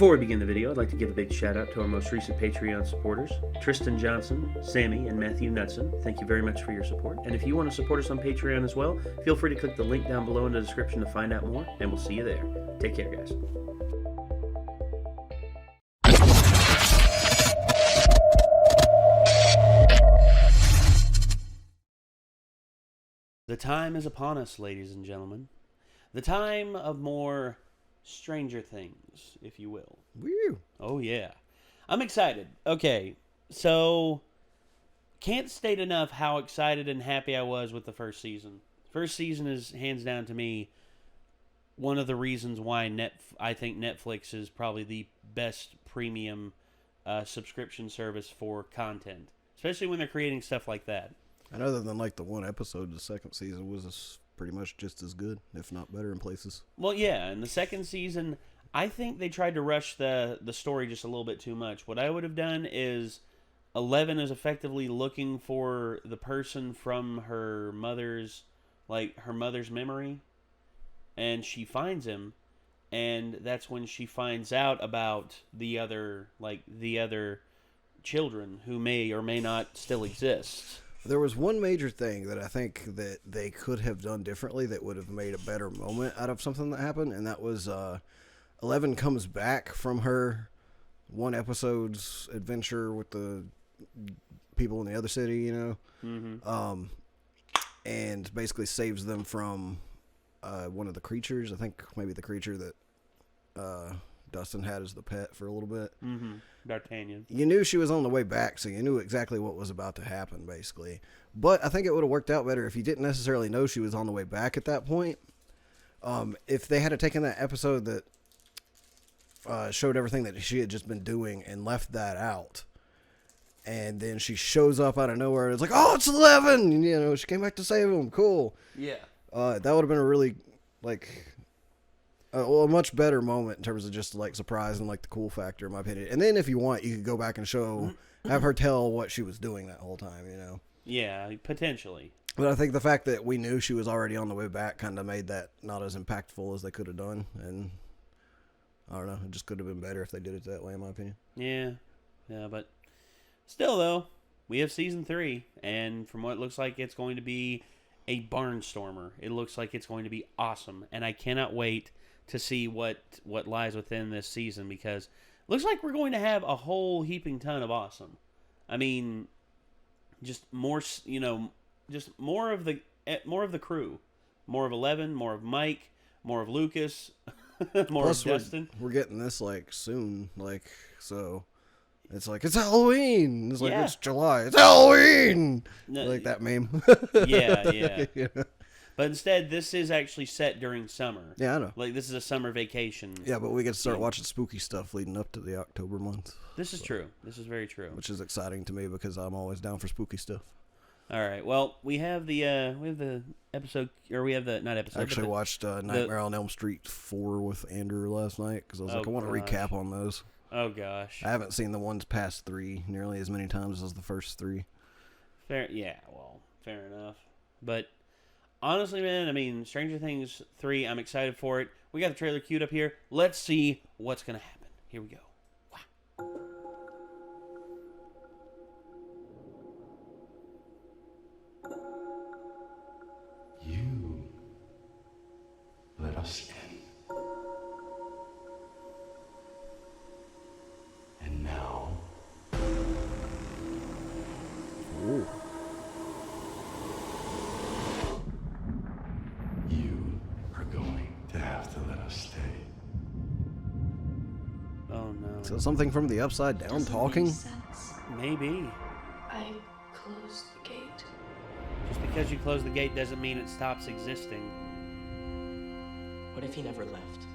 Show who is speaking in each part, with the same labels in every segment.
Speaker 1: Before we begin the video, I'd like to give a big shout out to our most recent Patreon supporters, Tristan Johnson, Sammy, and Matthew Knudsen. Thank you very much for your support. And if you want to support us on Patreon as well, feel free to click the link down below in the description to find out more, and we'll see you there. Take care, guys. The time is upon us, ladies and gentlemen. The time of more Stranger Things, if you will.
Speaker 2: Woo!
Speaker 1: Oh, yeah. I'm excited. Okay, so can't state enough how excited and happy I was with the first season. First season is, hands down to me, one of the reasons why I think Netflix is probably the best premium subscription service for content, especially when they're creating stuff like that.
Speaker 2: And other than like the one episode, the second season was pretty much just as good, if not better in places.
Speaker 1: Well, yeah, and the second season, I think they tried to rush the story just a little bit too much. What I would have done is 11 is effectively looking for the person from her mother's memory, and she finds him, and that's when she finds out about the other children who may or may not still exist.
Speaker 2: There was one major thing that I think that they could have done differently that would have made a better moment out of something that happened, and that was 11 comes back from her one episode's adventure with the people in the other city, you know, and basically saves them from one of the creatures. I think maybe the creature that Dustin had as the pet for a little bit.
Speaker 1: D'Artagnan.
Speaker 2: You knew she was on the way back, so you knew exactly what was about to happen, basically. But I think it would have worked out better if you didn't necessarily know she was on the way back at that point. If they had taken that episode that showed everything that she had just been doing and left that out, and then she shows up out of nowhere, and it's like, oh, it's 11! And, you know, she came back to save him. Cool.
Speaker 1: Yeah.
Speaker 2: That would have been a really, a much better moment in terms of just like surprise and like the cool factor, in my opinion. And then if you want, you could go back and have her tell what she was doing that whole time, you know?
Speaker 1: Yeah, potentially.
Speaker 2: But I think the fact that we knew she was already on the way back kind of made that not as impactful as they could have done. And I don't know, it just could have been better if they did it that way, in my opinion.
Speaker 1: Yeah, but still though, we have season 3, and from what it looks like, it's going to be a barnstormer. It looks like it's going to be awesome, and I cannot wait to see what lies within this season, because it looks like we're going to have a whole heaping ton of awesome. I mean, just more, just more of the crew, more of 11, more of Mike, more of Lukas, more
Speaker 2: Plus,
Speaker 1: of Dustin.
Speaker 2: We're getting this soon, so it's like it's Halloween. It's like it's July. It's Halloween.
Speaker 1: No,
Speaker 2: like that meme.
Speaker 1: Yeah. Yeah. But instead, this is actually set during summer.
Speaker 2: Yeah, I know.
Speaker 1: Like, this is a summer vacation.
Speaker 2: Yeah, but we get to start watching spooky stuff leading up to the October month.
Speaker 1: This is true. This is very true.
Speaker 2: Which is exciting to me because I'm always down for spooky stuff.
Speaker 1: All right. Well, we have the episode, or we have the not episode.
Speaker 2: I actually watched Nightmare on Elm Street 4 with Andrew last night because I was I want to recap on those.
Speaker 1: Oh gosh.
Speaker 2: I haven't seen the ones past 3 nearly as many times as the first 3.
Speaker 1: Fair enough. But honestly, man, I mean, Stranger Things 3, I'm excited for it. We got the trailer queued up here. Let's see what's going to happen. Here we go. Wow.
Speaker 3: You let us in. And now...
Speaker 2: Ooh.
Speaker 3: You are going to have to let us stay.
Speaker 1: Oh, no.
Speaker 2: So something from the Upside Down talking?
Speaker 1: Maybe.
Speaker 4: I closed the gate.
Speaker 1: Just because you close the gate doesn't mean it stops existing.
Speaker 4: What if he never left?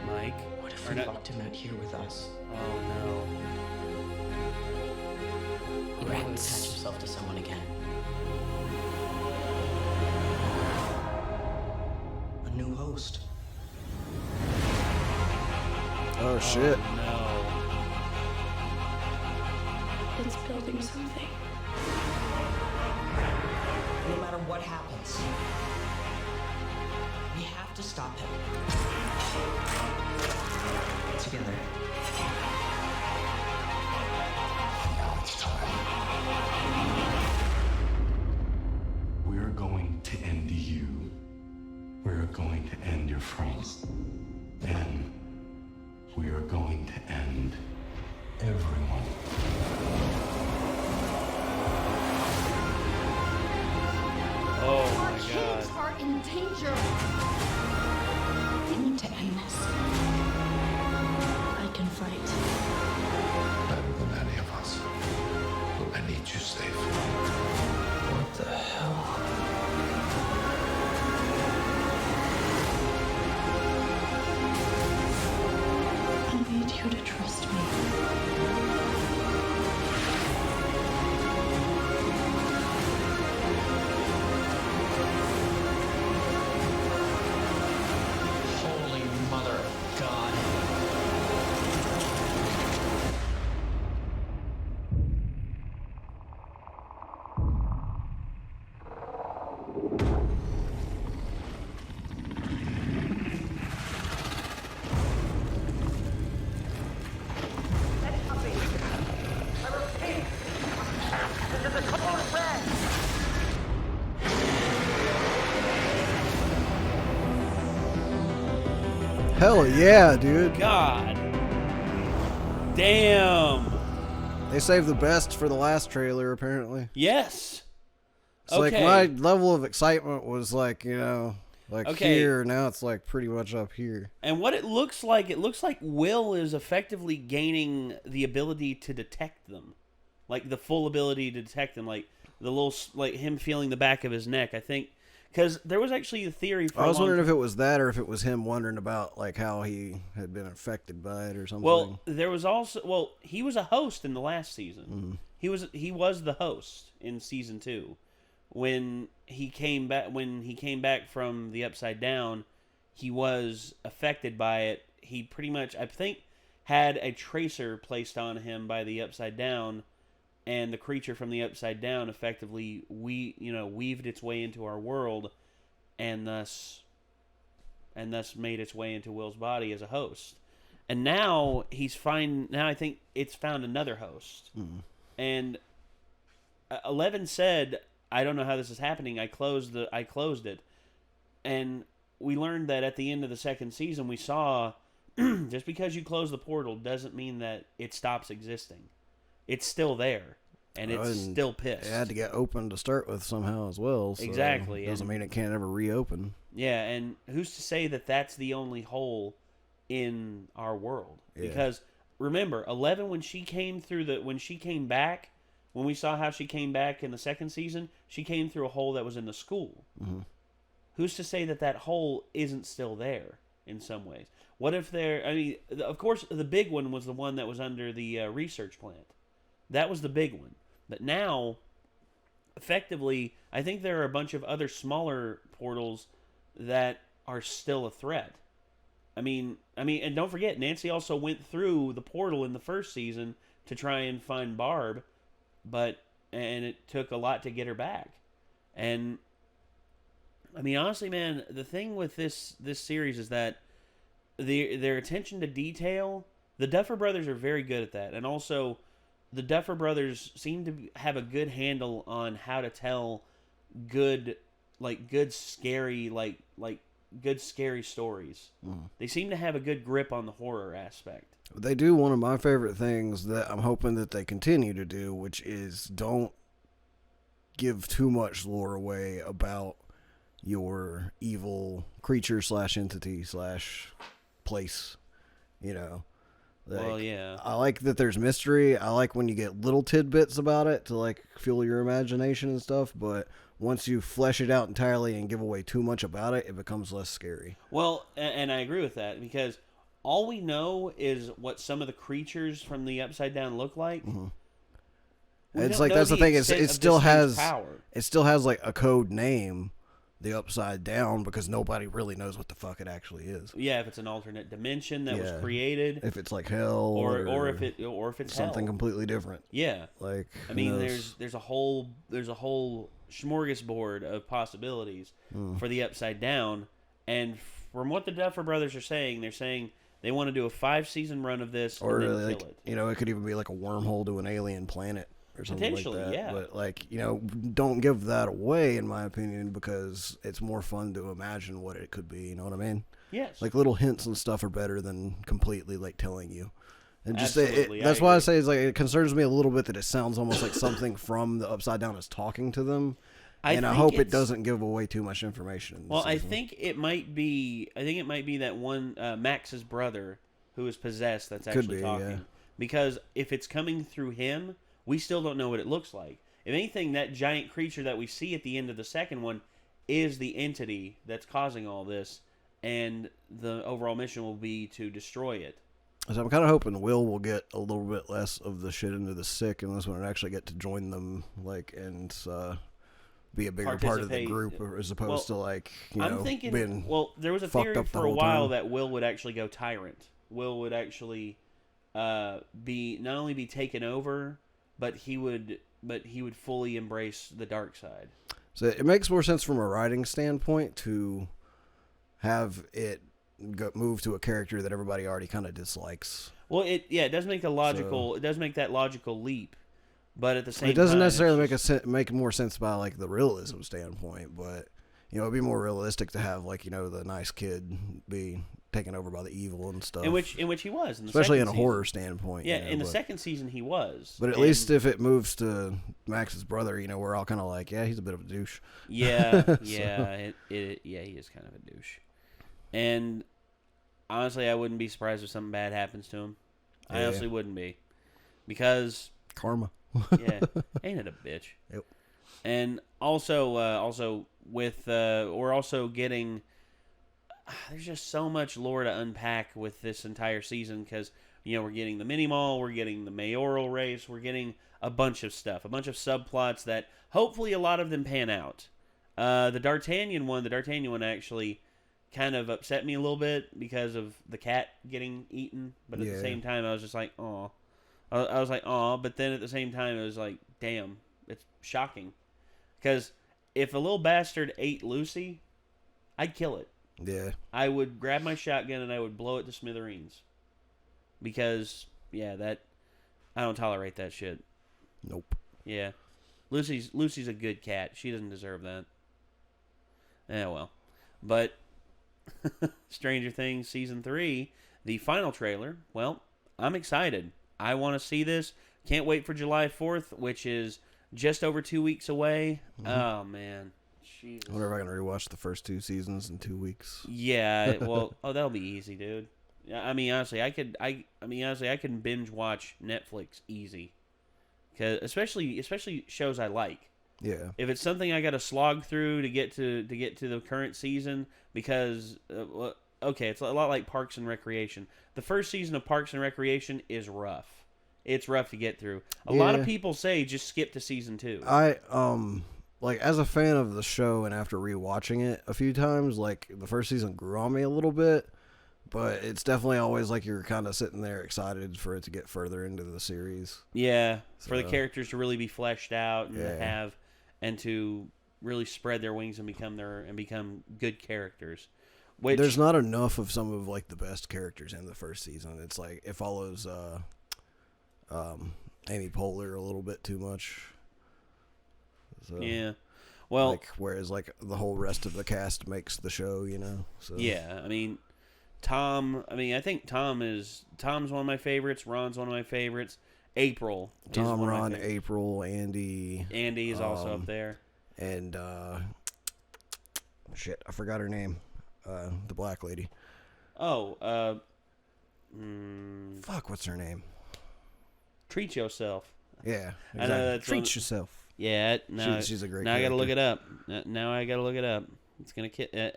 Speaker 1: Mike?
Speaker 4: What if we locked him out here with us?
Speaker 1: Oh, no.
Speaker 4: He might attach himself to someone again. A new host.
Speaker 2: Oh, shit.
Speaker 1: Oh, no.
Speaker 4: It's building something. No matter what happens, we have to stop him.
Speaker 3: and your friends. Then we are going to end everyone.
Speaker 1: Oh
Speaker 5: Our
Speaker 1: my
Speaker 5: kids
Speaker 1: god.
Speaker 5: are in danger. We need to end this. I can fight.
Speaker 3: Better than any of us. But I need you safe.
Speaker 4: What the hell?
Speaker 5: I need you to trust me.
Speaker 4: Holy mother of God.
Speaker 2: Hell yeah, dude.
Speaker 1: God. Damn.
Speaker 2: They saved the best for the last trailer, apparently.
Speaker 1: Yes.
Speaker 2: It's like my level of excitement was like, you know, like
Speaker 1: Okay.
Speaker 2: here. Now it's like pretty much up here.
Speaker 1: And what it looks like Will is effectively gaining the ability to detect them. Like the full ability to detect them. Like the little, like him feeling the back of his neck, I think. Because there was actually a theory for
Speaker 2: I was wondering if it was that or if it was him wondering about like how he had been affected by it or something.
Speaker 1: Well, there was also he was a host in the last season.
Speaker 2: Mm-hmm.
Speaker 1: He was the host in season 2 when he came back from the Upside Down. He was affected by it. He pretty much, I think, had a tracer placed on him by the Upside Down, and the creature from the Upside Down effectively weaved its way into our world, and thus made its way into Will's body as a host. And now I think it's found another host.
Speaker 2: Mm.
Speaker 1: And 11 said, "I don't know how this is happening. I closed it." And we learned that at the end of the second season, we saw just because you close the portal doesn't mean that it stops existing. It's still there, and it's still pissed.
Speaker 2: It had to get open to start with somehow as well. So
Speaker 1: Exactly,
Speaker 2: Doesn't
Speaker 1: and-
Speaker 2: mean it can't ever reopen.
Speaker 1: Yeah, and who's to say that that's the only hole in our world?
Speaker 2: Yeah.
Speaker 1: Because remember, 11 when she came back, when we saw how she came back in the second season, she came through a hole that was in the school.
Speaker 2: Mm-hmm.
Speaker 1: Who's to say that that hole isn't still there in some ways? What if of course, the big one was the one that was under the research plant. That was the big one. But now, effectively, I think there are a bunch of other smaller portals that are still a threat. I mean, and don't forget, Nancy also went through the portal in the first season to try and find Barb, and it took a lot to get her back. And I mean, honestly, man, the thing with this series is that their attention to detail, the Duffer Brothers are very good at that, and also the Duffer Brothers seem to have a good handle on how to tell good scary stories. They seem to have a good grip on the horror aspect.
Speaker 2: They do one of my favorite things that I'm hoping that they continue to do, which is don't give too much lore away about your evil creature / entity / place, you know. Like,
Speaker 1: Well, yeah.
Speaker 2: I like that there's mystery. I like when you get little tidbits about it to like fuel your imagination and stuff, but once you flesh it out entirely and give away too much about it, it becomes less scary.
Speaker 1: Well, and I agree with that, because all we know is what some of the creatures from the Upside Down look like.
Speaker 2: Mm-hmm.
Speaker 1: We
Speaker 2: It's
Speaker 1: don't
Speaker 2: like
Speaker 1: know
Speaker 2: that's the thing.
Speaker 1: extent
Speaker 2: It
Speaker 1: of
Speaker 2: still
Speaker 1: this thing's
Speaker 2: has
Speaker 1: power.
Speaker 2: it still has like a code name, the Upside Down, because nobody really knows what the fuck it actually is.
Speaker 1: Yeah, if it's an alternate dimension that was
Speaker 2: Yeah.
Speaker 1: created,
Speaker 2: If it's like hell,
Speaker 1: or if it's
Speaker 2: something
Speaker 1: hell.
Speaker 2: completely different.
Speaker 1: Yeah,
Speaker 2: Like
Speaker 1: I
Speaker 2: who
Speaker 1: mean,
Speaker 2: knows?
Speaker 1: there's a whole smorgasbord of possibilities for the Upside Down, and from what the Duffer Brothers are saying, they're saying they want to do a 5-season run of this
Speaker 2: Or
Speaker 1: and then
Speaker 2: like
Speaker 1: kill it.
Speaker 2: it could even be like a wormhole to an alien planet or something like
Speaker 1: Potentially,
Speaker 2: that.
Speaker 1: yeah.
Speaker 2: But like don't give that away, in my opinion, because it's more fun to imagine what it could be. You know what I mean?
Speaker 1: Yes.
Speaker 2: Like little hints and stuff are better than completely like telling you. And just
Speaker 1: Absolutely,
Speaker 2: that's
Speaker 1: I
Speaker 2: why I
Speaker 1: agree.
Speaker 2: say it's like it concerns me a little bit that it sounds almost like something from the Upside Down is talking to them. And I
Speaker 1: think
Speaker 2: hope it
Speaker 1: it's-
Speaker 2: doesn't give away too much information. In the
Speaker 1: Well, I
Speaker 2: season.
Speaker 1: think it might be. I think it might be that one Max's brother who is possessed that's
Speaker 2: Could
Speaker 1: actually
Speaker 2: be,
Speaker 1: talking.
Speaker 2: yeah.
Speaker 1: Because if it's coming through him, we still don't know what it looks like. If anything, that giant creature that we see at the end of the second one is the entity that's causing all this, and the overall mission will be to destroy it.
Speaker 2: So I'm kind of hoping will get a little bit less of the shit into the sick in this one and actually get to join them, like, and be a bigger part of the
Speaker 1: Participate.
Speaker 2: Group, as opposed to like
Speaker 1: I'm thinking.
Speaker 2: being
Speaker 1: Well, there was a
Speaker 2: fucked
Speaker 1: theory
Speaker 2: up the
Speaker 1: for a
Speaker 2: whole
Speaker 1: while
Speaker 2: time.
Speaker 1: that Will would actually go tyrant. Will would actually be not only be taken over, but he would fully embrace the dark side.
Speaker 2: So it makes more sense from a writing standpoint to have it move to a character that everybody already kind of dislikes.
Speaker 1: Well, it does make it does make that logical leap, but at the same
Speaker 2: It doesn't
Speaker 1: time,
Speaker 2: necessarily
Speaker 1: it's
Speaker 2: make more sense by like the realism standpoint, but it'd be more realistic to have like the nice kid be taken over by the evil and stuff.
Speaker 1: in which he was, in the
Speaker 2: especially in
Speaker 1: second
Speaker 2: a
Speaker 1: season.
Speaker 2: horror standpoint.
Speaker 1: Yeah, in the
Speaker 2: but,
Speaker 1: second season he was.
Speaker 2: But at least if it moves to Max's brother, we're all kind of like, yeah, he's a bit of a douche.
Speaker 1: Yeah, he is kind of a douche. And honestly, I wouldn't be surprised if something bad happens to him. I
Speaker 2: Yeah.
Speaker 1: honestly wouldn't be, because
Speaker 2: Karma.
Speaker 1: yeah, ain't it a bitch?
Speaker 2: Yep.
Speaker 1: And also with we're also getting. There's just so much lore to unpack with this entire season because we're getting the mini mall, we're getting the mayoral race, we're getting a bunch of stuff, a bunch of subplots that hopefully a lot of them pan out. The D'Artagnan one actually kind of upset me a little bit because of the cat getting eaten, but at the same time I was just like, aw. I was like, aw, but then at the same time it was like, damn, it's shocking. Because if a little bastard ate Lucy, I'd kill it.
Speaker 2: Yeah.
Speaker 1: I would grab my shotgun and I would blow it to smithereens. Because, I don't tolerate that shit.
Speaker 2: Nope.
Speaker 1: Yeah. Lucy's a good cat. She doesn't deserve that. Yeah, well. But Stranger Things Season 3, the final trailer, well, I'm excited. I want to see this. Can't wait for July 4th, which is just over 2 weeks away. Mm-hmm. Oh, man. Jesus.
Speaker 2: I wonder if I can rewatch the first 2 seasons in 2 weeks.
Speaker 1: Yeah, well, that'll be easy, dude. I mean, honestly, I can binge watch Netflix easy. 'Cause especially shows I like.
Speaker 2: Yeah.
Speaker 1: If it's something I got to slog through to get to the current season, because it's a lot like Parks and Recreation. The first season of Parks and Recreation is rough. It's rough to get through. A lot of people say just skip to season 2.
Speaker 2: Like, as a fan of the show and after rewatching it a few times, like, the first season grew on me a little bit, but it's definitely always like you're kind of sitting there excited for it to get further into the series.
Speaker 1: Yeah, for the characters to really be fleshed out and
Speaker 2: Yeah.
Speaker 1: to really spread their wings and become good characters. Which,
Speaker 2: There's not enough of some of, like, the best characters in the first season. It's like, it follows Amy Poehler a little bit too much. So,
Speaker 1: yeah. Well,
Speaker 2: like, whereas like the whole rest of the cast makes the show, So
Speaker 1: yeah. I mean, Tom. I mean, I think Tom's one of my favorites. Ron's one of my favorites. April.
Speaker 2: Tom,
Speaker 1: is one
Speaker 2: Ron,
Speaker 1: of my favorites.
Speaker 2: April, Andy.
Speaker 1: Andy is also up there.
Speaker 2: And shit, I forgot her name. The black lady.
Speaker 1: Oh.
Speaker 2: Fuck, what's her name?
Speaker 1: Treat yourself.
Speaker 2: Yeah, exactly.
Speaker 1: I know that's
Speaker 2: Treat yourself.
Speaker 1: Yeah, no,
Speaker 2: She's a great
Speaker 1: Now I gotta
Speaker 2: character.
Speaker 1: look it up. Now I gotta look it up. It's gonna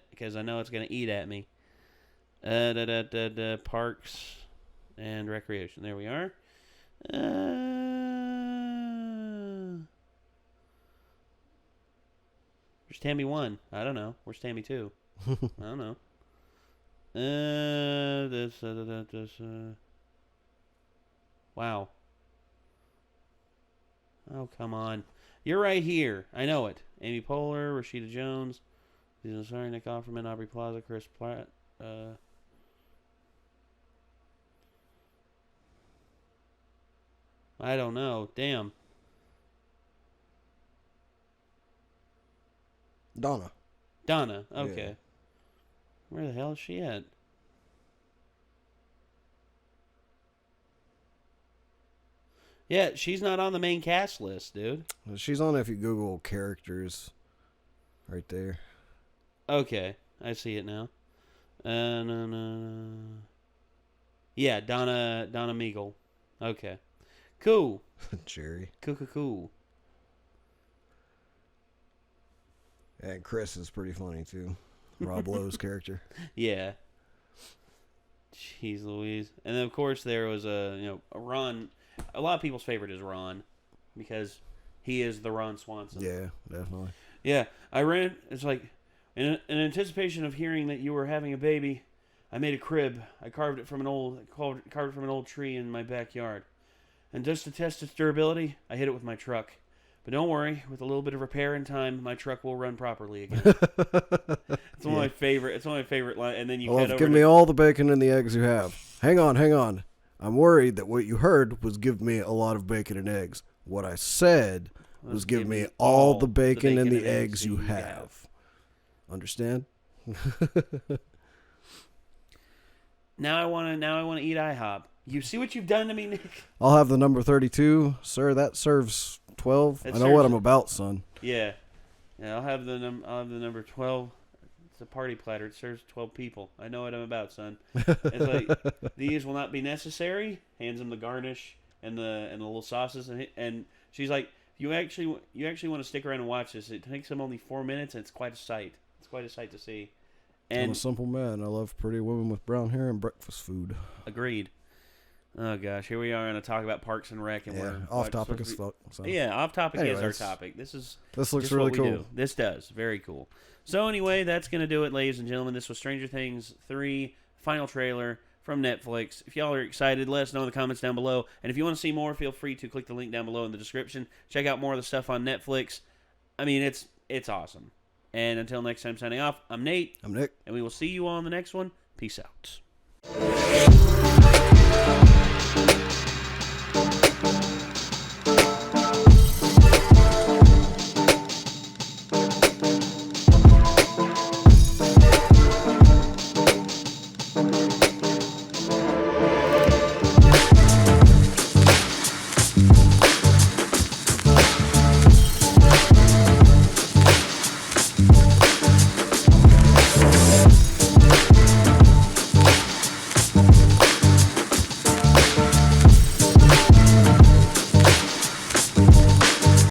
Speaker 1: because I know it's gonna eat at me. Parks and Recreation. There we are. Where's Tammy 1? I don't know. Where's Tammy 2? I don't know. Wow. Oh, come on. You're right here. I know it. Amy Poehler, Rashida Jones, sorry, Nick Offerman, Aubrey Plaza, Chris Platt. I don't know. Damn.
Speaker 2: Donna.
Speaker 1: Donna. Okay. Where the hell is she at? Yeah, she's not on the main cast list, dude.
Speaker 2: She's on if you Google characters. Right there.
Speaker 1: Okay, I see it now. No. Yeah, Donna Meagle. Okay. Cool.
Speaker 2: Cherry.
Speaker 1: Cool.
Speaker 2: And Chris is pretty funny, too. Rob Lowe's character.
Speaker 1: Yeah. Jeez Louise. And then, of course, there was a Ron. A lot of people's favorite is Ron because he is the Ron Swanson.
Speaker 2: Yeah, definitely.
Speaker 1: Yeah, it's like, in anticipation of hearing that you were having a baby, I made a crib. I carved it from an old tree in my backyard. And just to test its durability, I hit it with my truck. But don't worry, with a little bit of repair in time, my truck will run properly again. It's one of my favorite. It's one of my favorite lines. And then you head over.
Speaker 2: Give me all the bacon and the eggs you have. Hang on. I'm worried that what you heard was give me a lot of bacon and eggs. What I said was give me all the bacon and the eggs you have. Understand?
Speaker 1: Now I want to eat IHOP. You see what you've done to me, Nick?
Speaker 2: I'll have the number 32, sir. That serves 12. I know what I'm about, son.
Speaker 1: Yeah. I'll have the number 12. It's a party platter. It serves 12 people. I know what I'm about, son. It's like, these will not be necessary. Hands him the garnish and the little sauces, and she's like, you actually want to stick around and watch this. It takes him only 4 minutes, and it's quite a sight. It's quite a sight to see. And
Speaker 2: I'm a simple man. I love pretty women with brown hair and breakfast food.
Speaker 1: Agreed. Oh gosh, here we are going to talk about Parks and Rec, and we're
Speaker 2: off topic as fuck. So.
Speaker 1: Yeah, off topic is our topic. This
Speaker 2: looks really cool.
Speaker 1: This does very cool. So anyway, that's going to do it, ladies and gentlemen. This was Stranger Things 3 final trailer from Netflix. If y'all are excited, let us know in the comments down below. And if you want to see more, feel free to click the link down below in the description. Check out more of the stuff on Netflix. I mean, it's awesome. And until next time, signing off. I'm Nate.
Speaker 2: I'm Nick.
Speaker 1: And we will see you all on the next one. Peace out.